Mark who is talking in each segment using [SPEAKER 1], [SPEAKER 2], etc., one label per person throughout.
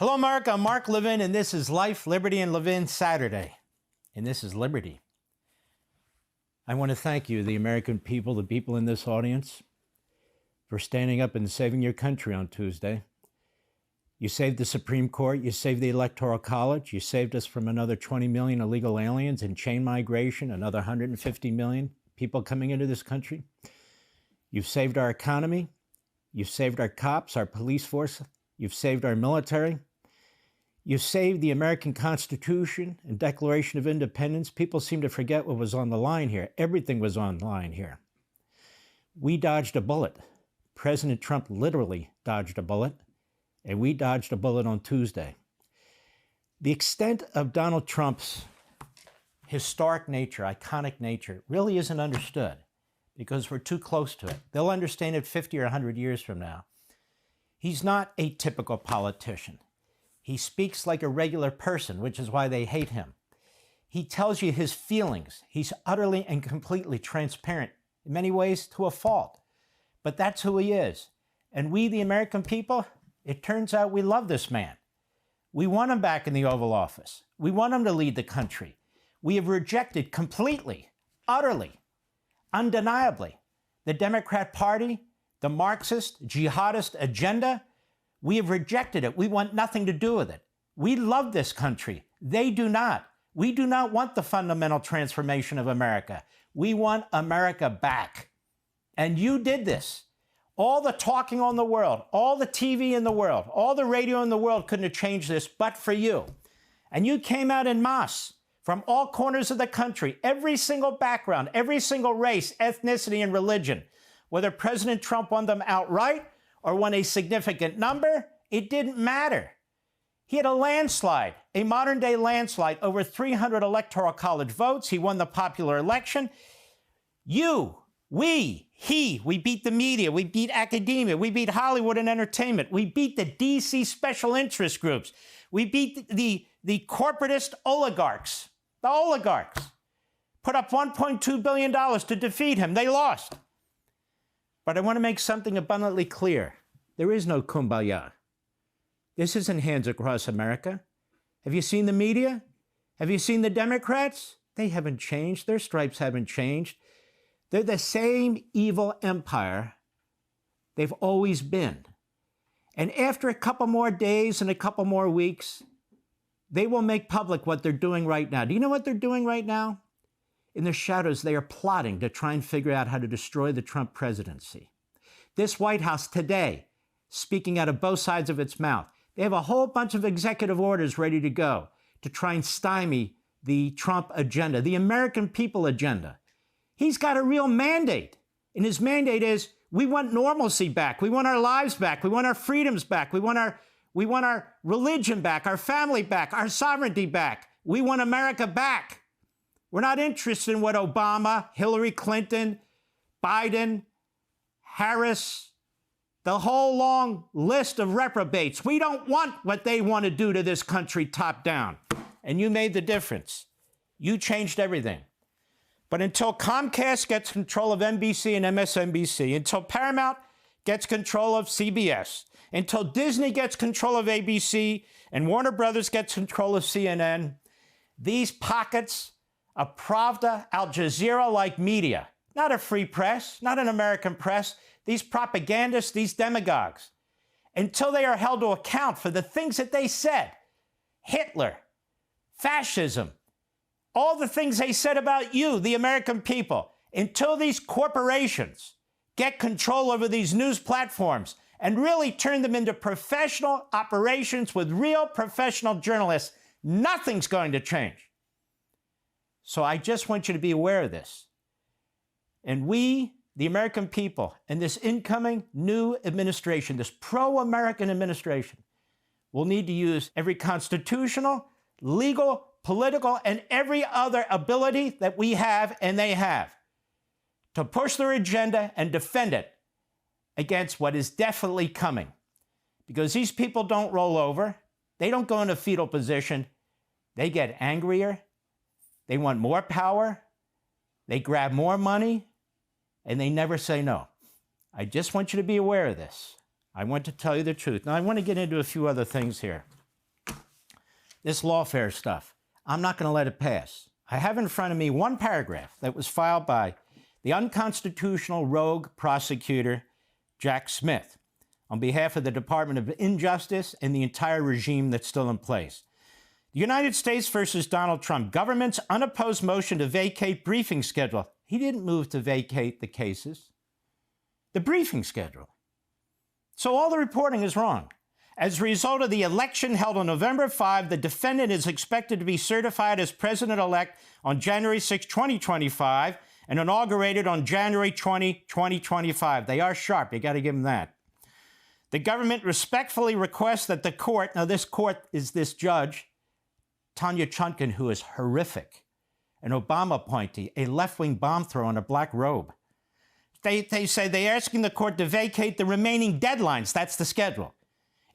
[SPEAKER 1] Hello, America. I'm Mark Levin, and this is Life, Liberty, and Levin Saturday. And this is Liberty. I want to thank you, the American people, the people in this audience, for standing up and saving your country on Tuesday. You saved the Supreme Court. You saved the Electoral College. You saved us from another 20 million illegal aliens and chain migration, another 150 million people coming into this country. You've saved our economy. You've saved our cops, our police force. You've saved our military. You've saved the American Constitution and Declaration of Independence. People seem to forget what was on the line here. Everything was on the line here. We dodged a bullet. President Trump literally dodged a bullet, and we dodged a bullet on Tuesday. The extent of Donald Trump's historic nature, iconic nature, really isn't understood because we're too close to it. They'll understand it 50 or 100 years from now. He's not a typical politician. He speaks like a regular person, which is why they hate him. He tells you his feelings. He's utterly and completely transparent, in many ways to a fault. But that's who he is. And we, the American people, it turns out we love this man. We want him back in the Oval Office. We want him to lead the country. We have rejected completely, utterly, undeniably, the Democrat Party, the Marxist, jihadist agenda. We have rejected it. We want nothing to do with it. We love this country. They do not. We do not want the fundamental transformation of America. We want America back. And you did this. All the talking on the world, all the TV in the world, all the radio in the world couldn't have changed this but for you. And you came out en masse from all corners of the country, every single background, every single race, ethnicity, and religion. Whether President Trump won them outright or won a significant number, it didn't matter. He had a landslide, a modern-day landslide, over 300 Electoral College votes. He won the popular election. You, we beat the media, we beat academia, we beat Hollywood and entertainment, we beat the DC special interest groups, we beat the corporatist oligarchs. The oligarchs put up $1.2 billion to defeat him. They lost. But I want to make something abundantly clear. There is no kumbaya. This isn't hands across America. Have you seen the media? Have you seen the Democrats? They haven't changed. Their stripes haven't changed. They're the same evil empire they've always been. And after a couple more days and a couple more weeks, they will make public what they're doing right now. Do you know what they're doing right now? In the shadows, they are plotting to try and figure out how to destroy the Trump presidency. This White House today, speaking out of both sides of its mouth, they have a whole bunch of executive orders ready to go to try and stymie the Trump agenda, the American people agenda. He's got a real mandate, and his mandate is we want normalcy back. We want our lives back. We want our freedoms back. We want our religion back, our family back, our sovereignty back. We want America back. We're not interested in what Obama, Hillary Clinton, Biden, Harris, the whole long list of reprobates. We don't want what they want to do to this country top down. And you made the difference. You changed everything. But until Comcast gets control of NBC and MSNBC, until Paramount gets control of CBS, until Disney gets control of ABC and Warner Brothers gets control of CNN, these pockets of Pravda, Al Jazeera-like media, not a free press, not an American press, these propagandists, these demagogues, until they are held to account for the things that they said, Hitler, fascism, all the things they said about you, the American people, until these corporations get control over these news platforms and really turn them into professional operations with real professional journalists, nothing's going to change. So I just want you to be aware of this. And we, the American people, and this incoming new administration, this pro-American administration, will need to use every constitutional, legal, political, and every other ability that we have and they have to push their agenda and defend it against what is definitely coming. Because these people don't roll over. They don't go into fetal position. They get angrier. They want more power. They grab more money. And they never say no. I just want you to be aware of this. I want to tell you the truth. Now, I want to get into a few other things here. this lawfare stuff. I'm not going to let it pass. I have in front of me one paragraph that was filed by the unconstitutional rogue prosecutor, Jack Smith, on behalf of the Department of Injustice and the entire regime that's still in place. The United States versus Donald Trump, government's unopposed motion to vacate briefing schedule. He didn't move to vacate the cases. The briefing schedule. So all the reporting is wrong. As a result of the election held on November 5, the defendant is expected to be certified as president-elect on January 6, 2025, and inaugurated on January 20, 2025. They are sharp. You got to give them that. The government respectfully requests that the court, now this court is this judge, Tanya Chutkan, who is horrific, an Obama appointee, a left-wing bomb thrower in a black robe. They say they're asking the court to vacate the remaining deadlines. That's the schedule.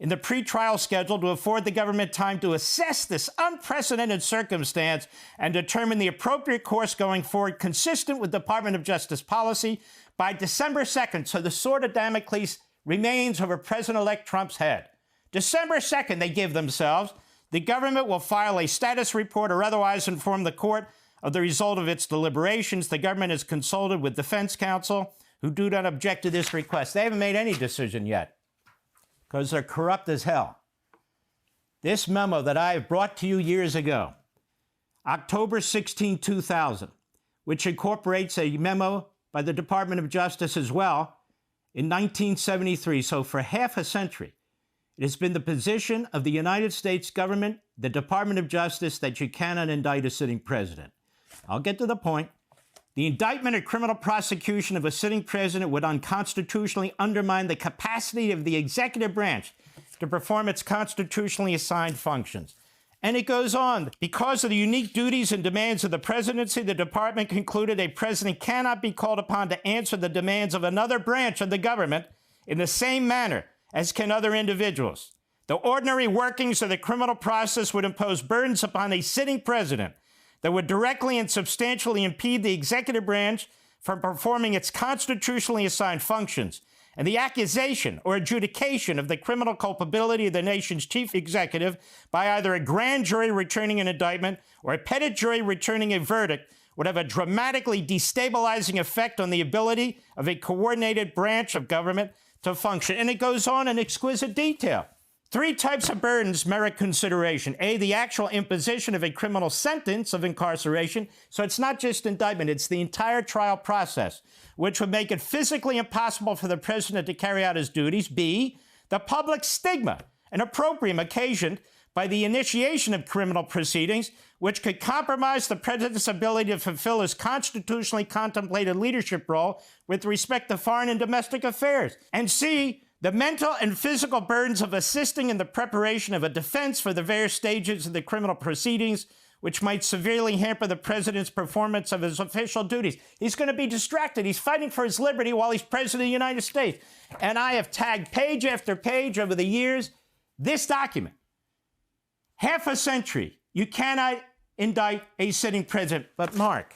[SPEAKER 1] In the pretrial schedule to afford the government time to assess this unprecedented circumstance and determine the appropriate course going forward consistent with Department of Justice policy by December 2nd. So the sword of Damocles remains over President-elect Trump's head. December 2nd, they give themselves. The government will file a status report or otherwise inform the court of the result of its deliberations. The government has consulted with defense counsel, who do not object to this request. They haven't made any decision yet because they're corrupt as hell. This memo that I have brought to you years ago, October 16, 2000, which incorporates a memo by the Department of Justice as well in 1973. So for half a century, it has been the position of the United States government, the Department of Justice, that you cannot indict a sitting president. I'll get to the point. The indictment or criminal prosecution of a sitting president would unconstitutionally undermine the capacity of the executive branch to perform its constitutionally assigned functions. And it goes on. Because of the unique duties and demands of the presidency, the department concluded a president cannot be called upon to answer the demands of another branch of the government in the same manner as can other individuals. The ordinary workings of the criminal process would impose burdens upon a sitting president that would directly and substantially impede the executive branch from performing its constitutionally assigned functions. And the accusation or adjudication of the criminal culpability of the nation's chief executive by either a grand jury returning an indictment or a petit jury returning a verdict would have a dramatically destabilizing effect on the ability of a coordinated branch of government to function. And it goes on in exquisite detail. 3 types of burdens merit consideration. A, the actual imposition of a criminal sentence of incarceration. So it's not just indictment, it's the entire trial process, which would make it physically impossible for the president to carry out his duties. B, the public stigma and opprobrium occasioned by the initiation of criminal proceedings, which could compromise the president's ability to fulfill his constitutionally contemplated leadership role with respect to foreign and domestic affairs. And C, the mental and physical burdens of assisting in the preparation of a defense for the various stages of the criminal proceedings, which might severely hamper the president's performance of his official duties. He's going to be distracted. He's fighting for his liberty while he's president of the United States. And I have tagged page after page over the years this document. Half a century, you cannot indict a sitting president. But Mark,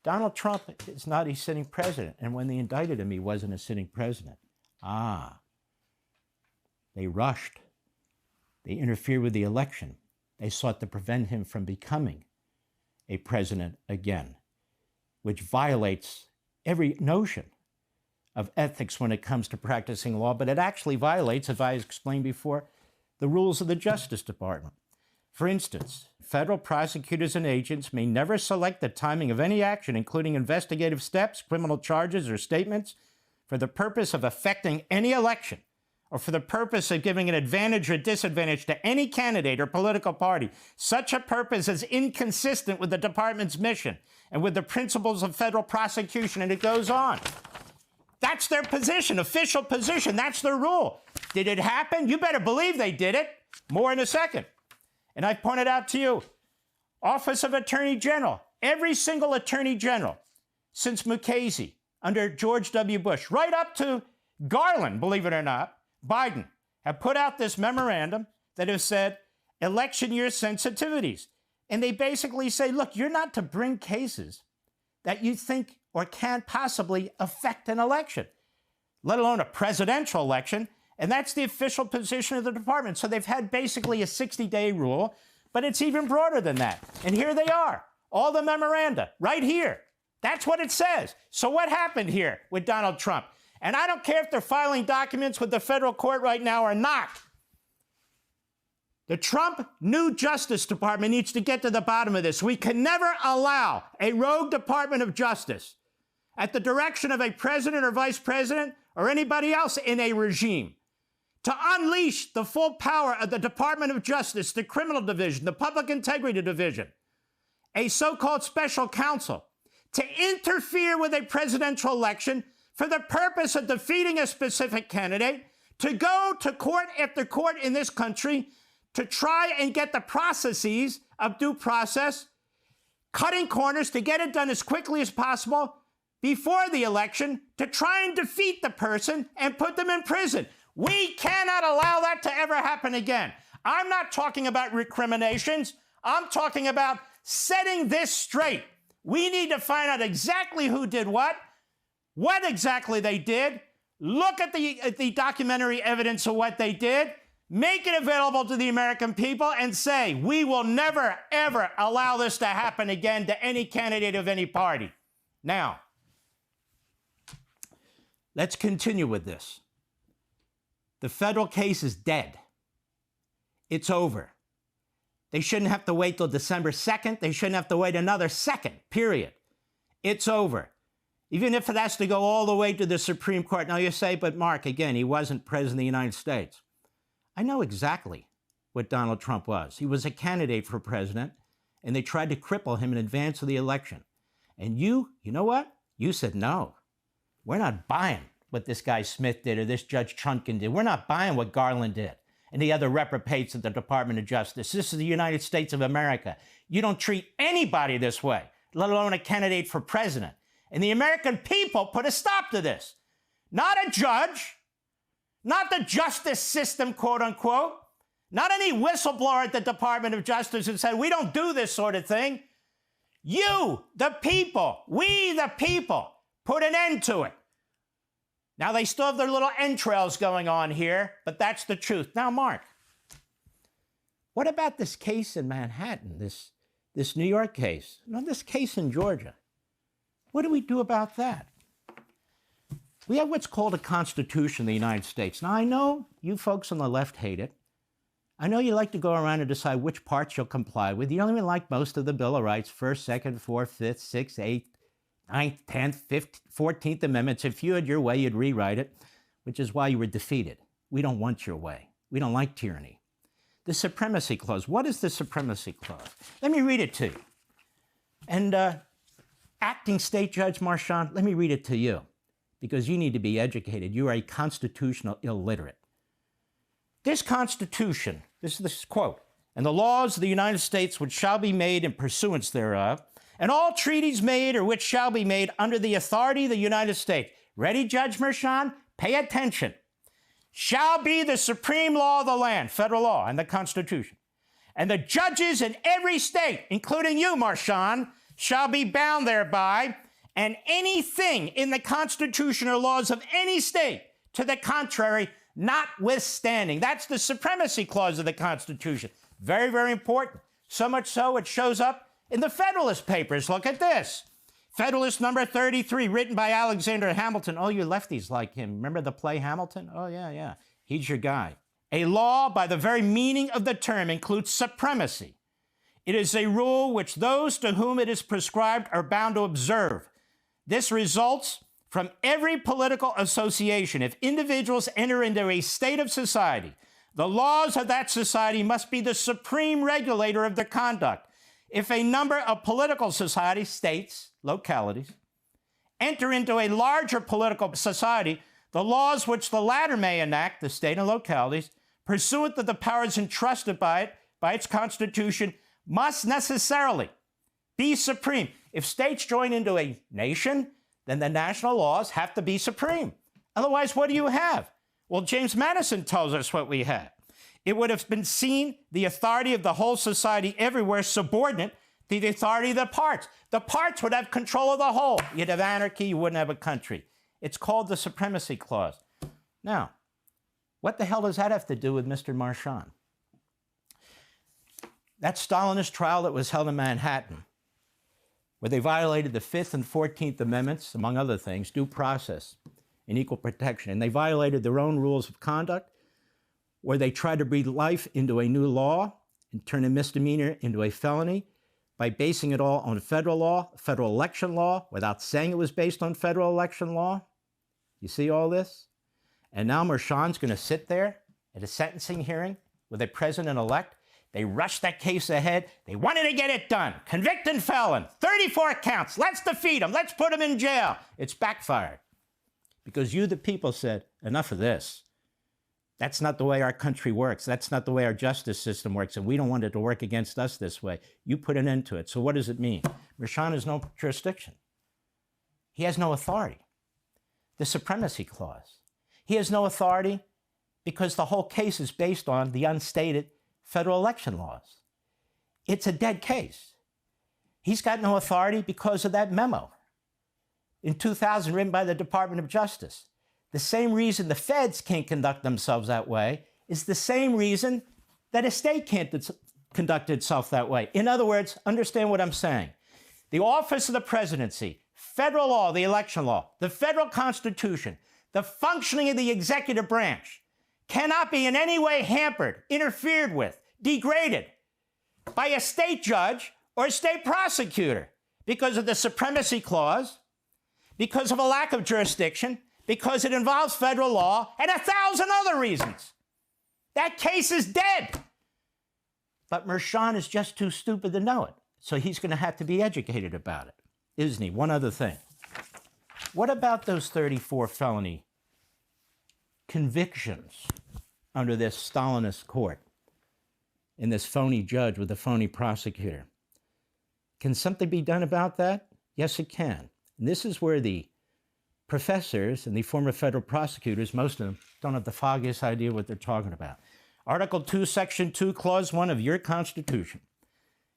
[SPEAKER 1] Donald Trump is not a sitting president. And when they indicted him, he wasn't a sitting president. They rushed. They interfered with the election. They sought to prevent him from becoming a president again, which violates every notion of ethics when it comes to practicing law, but it actually violates, as I explained before, the rules of the Justice Department. For instance, federal prosecutors and agents may never select the timing of any action, including investigative steps, criminal charges, or statements, for the purpose of affecting any election or for the purpose of giving an advantage or disadvantage to any candidate or political party. Such a purpose is inconsistent with the department's mission and with the principles of federal prosecution, and it goes on. That's their position, official position. That's their rule. Did it happen? You better believe they did it. More in a second. And I pointed out to you, Office of Attorney General, every single Attorney General since Mukasey, under George W. Bush, right up to Garland, believe it or not, Biden, have put out this memorandum that has said election year sensitivities. And they basically say, look, you're not to bring cases that you think or can possibly affect an election, let alone a presidential election. And that's the official position of the department. So they've had basically a 60-day rule, but it's even broader than that. And here they are, all the memoranda, right here. That's what it says. So what happened here with Donald Trump? And I don't care if they're filing documents with the federal court right now or not. The Trump new Justice Department needs to get to the bottom of this. We can never allow a rogue Department of Justice at the direction of a president or vice president or anybody else in a regime to unleash the full power of the Department of Justice, the Criminal Division, the Public Integrity Division, a so-called special counsel, to interfere with a presidential election for the purpose of defeating a specific candidate, to go to court after court in this country to try and get the processes of due process, cutting corners to get it done as quickly as possible before the election, to try and defeat the person and put them in prison. We cannot allow that to ever happen again. I'm not talking about recriminations. I'm talking about setting this straight. We need to find out exactly who did what exactly they did, look at the documentary evidence of what they did, make it available to the American people, and say, we will never, ever allow this to happen again to any candidate of any party. Now, let's continue with this. The federal case is dead. It's over. They shouldn't have to wait till December 2nd. They shouldn't have to wait another second, period. It's over. Even if it has to go all the way to the Supreme Court. Now you say, but Mark, again, he wasn't president of the United States. I know exactly what Donald Trump was. He was a candidate for president, and they tried to cripple him in advance of the election. And you know what? You said, no, we're not buying what this guy Smith did or this Judge Chutkan did. We're not buying what Garland did and the other reprobates at the Department of Justice. This is the United States of America. You don't treat anybody this way, let alone a candidate for president. And the American people put a stop to this. Not a judge, not the justice system, quote unquote, not any whistleblower at the Department of Justice who said, we don't do this sort of thing. You, the people, we, the people, put an end to it. Now, they still have their little entrails going on here, but that's the truth. Now, Mark, what about this case in Manhattan, this New York case? No, this case in Georgia. What do we do about that? We have what's called a Constitution of the United States. Now, I know you folks on the left hate it. I know you like to go around and decide which parts you'll comply with. You don't even like most of the Bill of Rights, 1st, 2nd, 4th, 5th, 6th, 8th, 9th, 10th, 15th, 14th Amendments. If you had your way, you'd rewrite it, which is why you were defeated. We don't want your way. We don't like tyranny. The Supremacy Clause. What is the Supremacy Clause? Let me read it to you. And Acting State Judge Marchand, let me read it to you, because you need to be educated. You are a constitutional illiterate. This Constitution, this is this quote, and the laws of the United States which shall be made in pursuance thereof, and all treaties made or which shall be made under the authority of the United States. Ready, Judge Marchand? Pay attention. Shall be the supreme law of the land, federal law, and the Constitution. And the judges in every state, including you, Marchand, shall be bound thereby, and anything in the Constitution or laws of any state to the contrary, notwithstanding. That's the Supremacy Clause of the Constitution. Very, very important. So much so it shows up in the Federalist Papers. Look at this. Federalist number 33, written by Alexander Hamilton. Oh, you lefties like him. Remember the play Hamilton? Oh, yeah. He's your guy. A law, by the very meaning of the term, includes supremacy. It is a rule which those to whom it is prescribed are bound to observe. This results from every political association. If individuals enter into a state of society, the laws of that society must be the supreme regulator of their conduct. If a number of political societies, states, localities, enter into a larger political society, the laws which the latter may enact, the state and localities, pursuant to the powers entrusted by it, by its Constitution, must necessarily be supreme. If states join into a nation, then the national laws have to be supreme. Otherwise, what do you have? Well, James Madison tells us what we have. It would have been seen the authority of the whole society everywhere subordinate to the authority of the parts. The parts would have control of the whole. You'd have anarchy, you wouldn't have a country. It's called the Supremacy Clause. Now, What the hell does that have to do with Mr. Marchand? That Stalinist trial that was held in Manhattan, where they violated the 5th and 14th Amendments, among other things, due process and equal protection, and they violated their own rules of conduct, where they tried to breathe life into a new law and turn a misdemeanor into a felony by basing it all on federal law, federal election law, without saying it was based on federal election law. You see all this? And now Marchand's going to sit there at a sentencing hearing with a president-elect. They rushed that case ahead. They wanted to get it done. Convicted felon, 34 counts. Let's defeat him. Let's put him in jail. It's backfired. Because you, the people, said, enough of this. That's not the way our country works. That's not the way our justice system works, and we don't want it to work against us this way. You put an end to it. So what does it mean? Marchand has no jurisdiction. He has no authority. The supremacy clause. He has no authority because the whole case is based on the unstated federal election laws. It's a dead case. He's got no authority because of that memo in 2000 written by the Department of Justice. The same reason the feds can't conduct themselves that way is the same reason that a state can't conduct itself that way. In other words, understand what I'm saying. The office of the presidency, federal law, the election law, the federal constitution, the functioning of the executive branch cannot be in any way hampered, interfered with, degraded by a state judge or a state prosecutor because of the supremacy clause, because of a lack of jurisdiction, because it involves federal law, and 1,000 other reasons. That case is dead. But Marchand is just too stupid to know it. So he's going to have to be educated about it, isn't he? One other thing. What about those 34 felony convictions under this Stalinist court and this phony judge with a phony prosecutor? Can something be done about that? Yes, it can. And this is where the professors and the former federal prosecutors, most of them, don't have the foggiest idea what they're talking about. Article 2, Section 2, Clause 1 of your Constitution.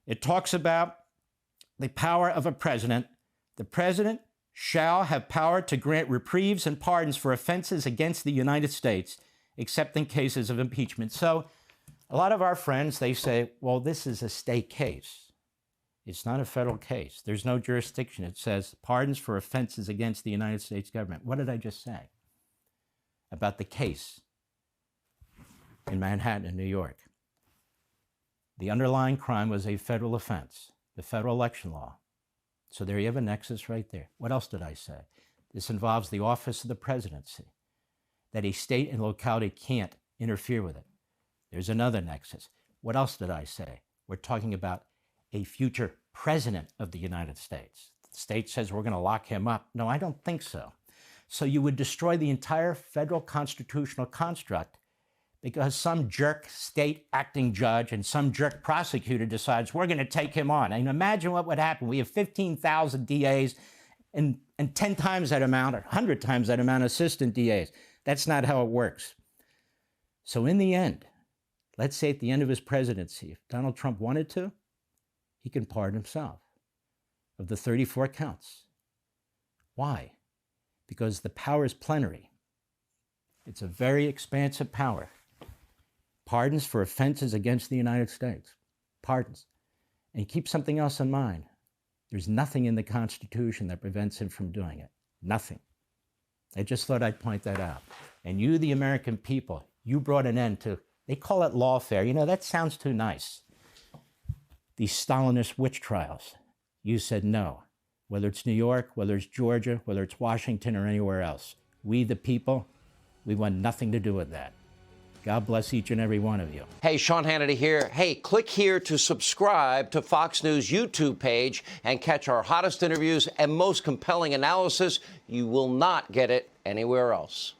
[SPEAKER 1] It talks about the power of a president. The president shall have power to grant reprieves and pardons for offenses against the United States, except in cases of impeachment. So a lot of our friends, they say, well, this is a state case. It's not a federal case. There's no jurisdiction. It says pardons for offenses against the United States government. What did I just say about the case in Manhattan and New York? The underlying crime was a federal offense, the federal election law. So there you have a nexus right there. What else did I say? This involves the office of the presidency, that a state and locality can't interfere with it. There's another nexus. What else did I say? We're talking about a future president of the United States. The state says we're going to lock him up. No, I don't think so. So you would destroy the entire federal constitutional construct because some jerk state acting judge and some jerk prosecutor decides we're going to take him on. And imagine what would happen. We have 15,000 DAs and 10 times that amount or 100 times that amount of assistant DAs. That's not how it works. So in the end, let's say at the end of his presidency, if Donald Trump wanted to, he can pardon himself of the 34 counts. Why? Because the power is plenary. It's a very expansive power. Pardons for offenses against the United States. Pardons. And keep something else in mind. There's nothing in the Constitution that prevents him from doing it. Nothing. I just thought I'd point that out. And you, the American people, you brought an end to, they call it lawfare. You know, that sounds too nice. These Stalinist witch trials. You said no. Whether it's New York, whether it's Georgia, whether it's Washington or anywhere else. We, the people, we want nothing to do with that. God bless each and every one of you.
[SPEAKER 2] Hey, Sean Hannity here. Hey, click here to subscribe to Fox News YouTube page and catch our hottest interviews and most compelling analysis. You will not get it anywhere else.